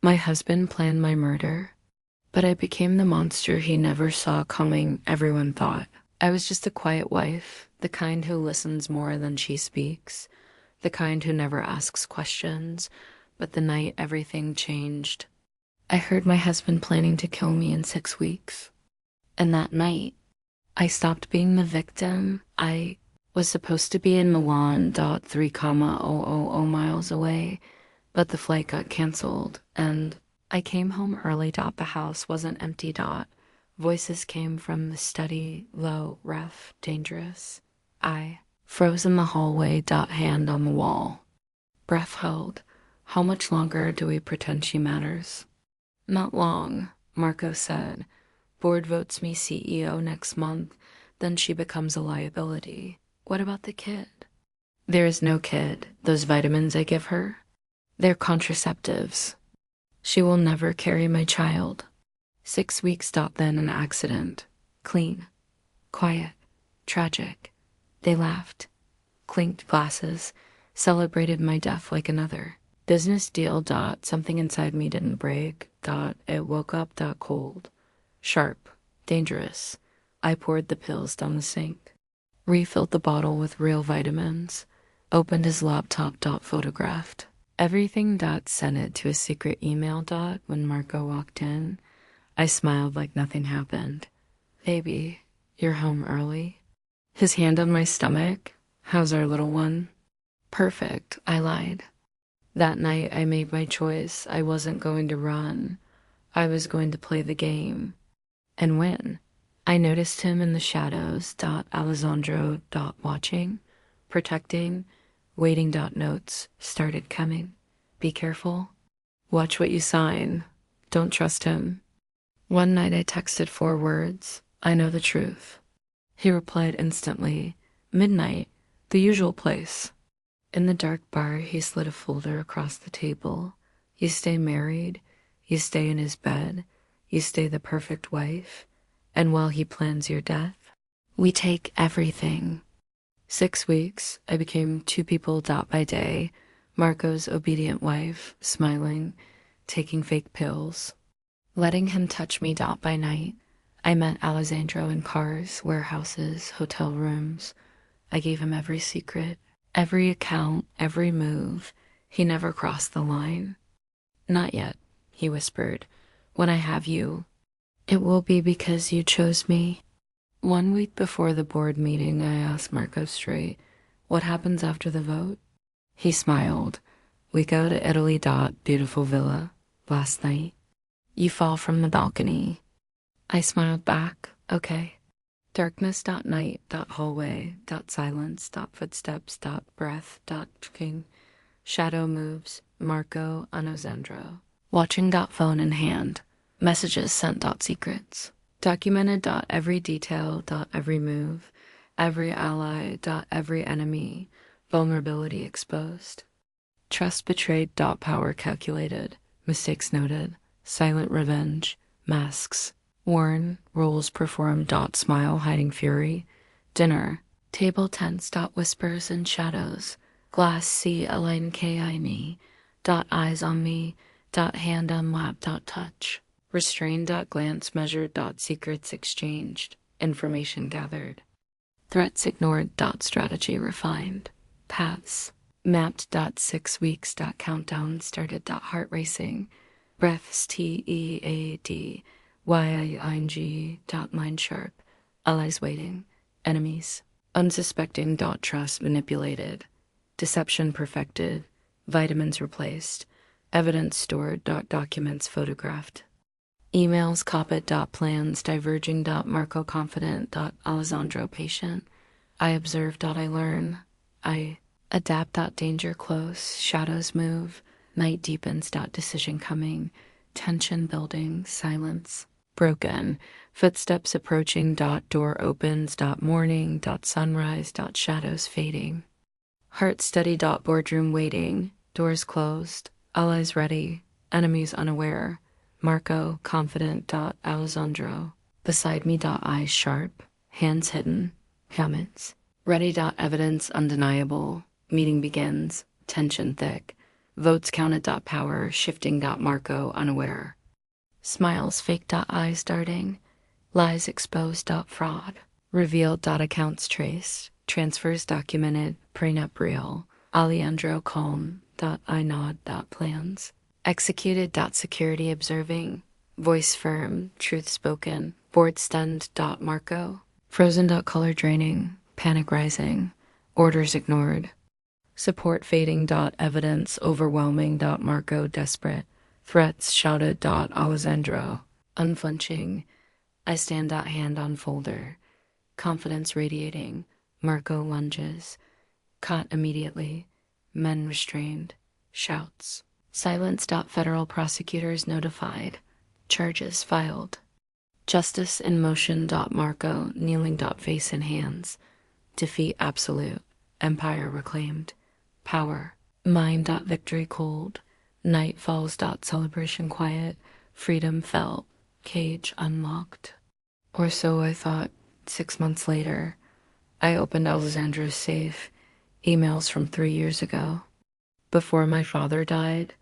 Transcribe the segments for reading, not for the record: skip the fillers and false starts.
My husband planned my murder, but I became the monster he never saw coming, everyone thought. I was just a quiet wife, the kind who listens more than she speaks, the kind who never asks questions, but the night everything changed, I heard my husband planning to kill me in 6 weeks. And that night, I stopped being the victim. I was supposed to be in Milan, 3,000 miles away, but the flight got canceled, and I came home early. The house wasn't empty. Voices came from the study, low, rough, dangerous. I froze in the hallway. Hand on the wall. Breath held. How much longer do we pretend she matters? Not long, Marco said. Board votes me CEO next month, then she becomes a liability. What about the kid? There is no kid. Those vitamins I give her, they're contraceptives. She will never carry my child. 6 weeks. Then an accident. Clean. Quiet. Tragic. They laughed. Clinked glasses. Celebrated my death like another. Business deal. Something inside me didn't break. It woke up. Cold. Sharp. Dangerous. I poured the pills down the sink. Refilled the bottle with real vitamins. Opened his laptop. Photographed. Everything. Sent it to a secret email. When Marco walked in, I smiled like nothing happened. Baby, you're home early? His hand on my stomach. How's our little one? Perfect, I lied. That night I made my choice. I wasn't going to run. I was going to play the game. And win. I noticed him in the shadows. Alessandro. Watching. Protecting. Waiting. Notes started coming. Be careful. Watch what you sign. Don't trust him. One night I texted 4 words. I know the truth. He replied instantly. Midnight. The usual place. In the dark bar, he slid a folder across the table. You stay married. You stay in his bed. You stay the perfect wife. And while he plans your death, we take everything. 6 weeks, I became 2 people. By day, Marco's obedient wife, smiling, taking fake pills. Letting him touch me. By night, I met Alessandro in cars, warehouses, hotel rooms. I gave him every secret, every account, every move. He never crossed the line. Not yet, he whispered. When I have you, it will be because you chose me. 1 week before the board meeting, I asked Marco straight, what happens after the vote? He smiled. We go to Italy. Beautiful villa. Last night. You fall from the balcony. I smiled back. Okay. Darkness. Night. Hallway. Silence. Footsteps. Breath. King. Shadow moves. Marco. Alessandro. Watching. Phone in hand. Messages sent. Secrets. Documented. Every detail. Every move. Every ally. Every enemy. Vulnerability exposed. Trust betrayed. Power calculated. Mistakes noted. Silent revenge. Masks. Worn. Roles performed. Smile hiding fury. Dinner. Table tense. Whispers and shadows. Glass. C. Align. Ki. Me. Eyes on me. Hand on lap. Touch. Restrained. Glance measured. Secrets exchanged. Information gathered. Threats ignored. Strategy refined. Paths. Mapped. 6 weeks. Countdown started. Heart racing. Breaths. TEAD. YING. Mind sharp. Allies waiting. Enemies. Unsuspecting. Trust manipulated. Deception perfected. Vitamins replaced. Evidence stored. Documents photographed. Emails copied. Plans diverging. Marco confident. Alessandro patient. I observe. I learn. I adapt. Danger close. Shadows move. Night deepens. Decision coming. Tension building. Silence. Broken. Footsteps approaching. Door opens. Morning. Sunrise. Shadows fading. Heart steady. Boardroom waiting. Doors closed. Allies ready. Enemies unaware. Marco confident. Alessandro. Beside me. Eyes sharp. Hands hidden. Helmets. Ready. Evidence undeniable. Meeting begins. Tension thick. Votes counted.power, shifting.marco, unaware. Smiles fake.eyes darting, lies exposed.fraud, revealed.accounts traced, transfers documented, prenup real, Alejandro calm.inod.plans, executed.security observing, voice firm, truth spoken, board stunned.marco, frozen.color draining, panic rising, orders ignored, support fading.evidence, overwhelming.marco desperate, threats shouted.alessandro, unflinching, I stand hand on folder, confidence radiating, Marco lunges, caught immediately, men restrained, shouts, silence. Federal prosecutors notified, charges filed, justice in motion. Marco kneeling. Face in hands, defeat absolute, empire reclaimed, power, mime. Victory cold, night falls. Celebration quiet, freedom felt, cage unlocked. Or so I thought. 6 months later, I opened Alessandro's safe, emails from 3 years ago. Before my father died,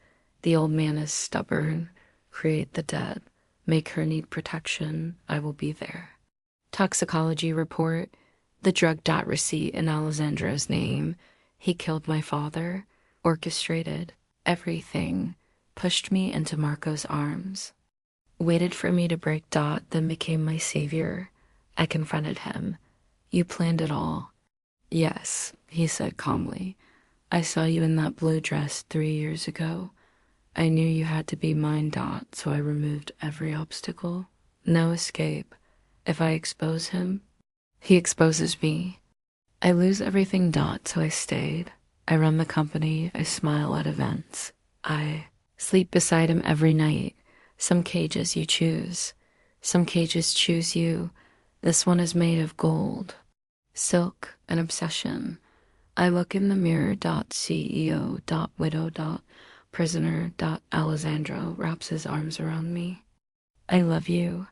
the old man is stubborn, create the dead, make her need protection, I will be there. Toxicology report, the drug. Receipt in Alessandro's name, he killed my father, orchestrated, everything, pushed me into Marco's arms. Waited for me to break. Then became my savior. I confronted him. You planned it all. Yes, he said calmly. I saw you in that blue dress 3 years ago. I knew you had to be mine. So I removed every obstacle. No escape. If I expose him, he exposes me. I lose everything. So I stayed. I run the company. I smile at events. I sleep beside him every night. Some cages you choose. Some cages choose you. This one is made of gold. Silk, an obsession. I look in the mirror. CEO. Widow. Prisoner. Alessandro wraps his arms around me. I love you.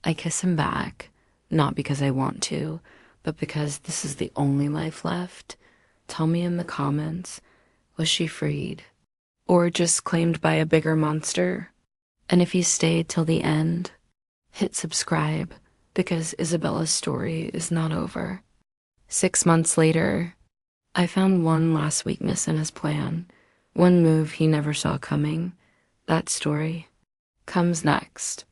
I kiss him back, not because I want to, but because this is the only life left. Tell me in the comments, was she freed? Or just claimed by a bigger monster? And if you stayed till the end, hit subscribe, because Isabella's story is not over. 6 months later, I found one last weakness in his plan, one move he never saw coming. That story comes next.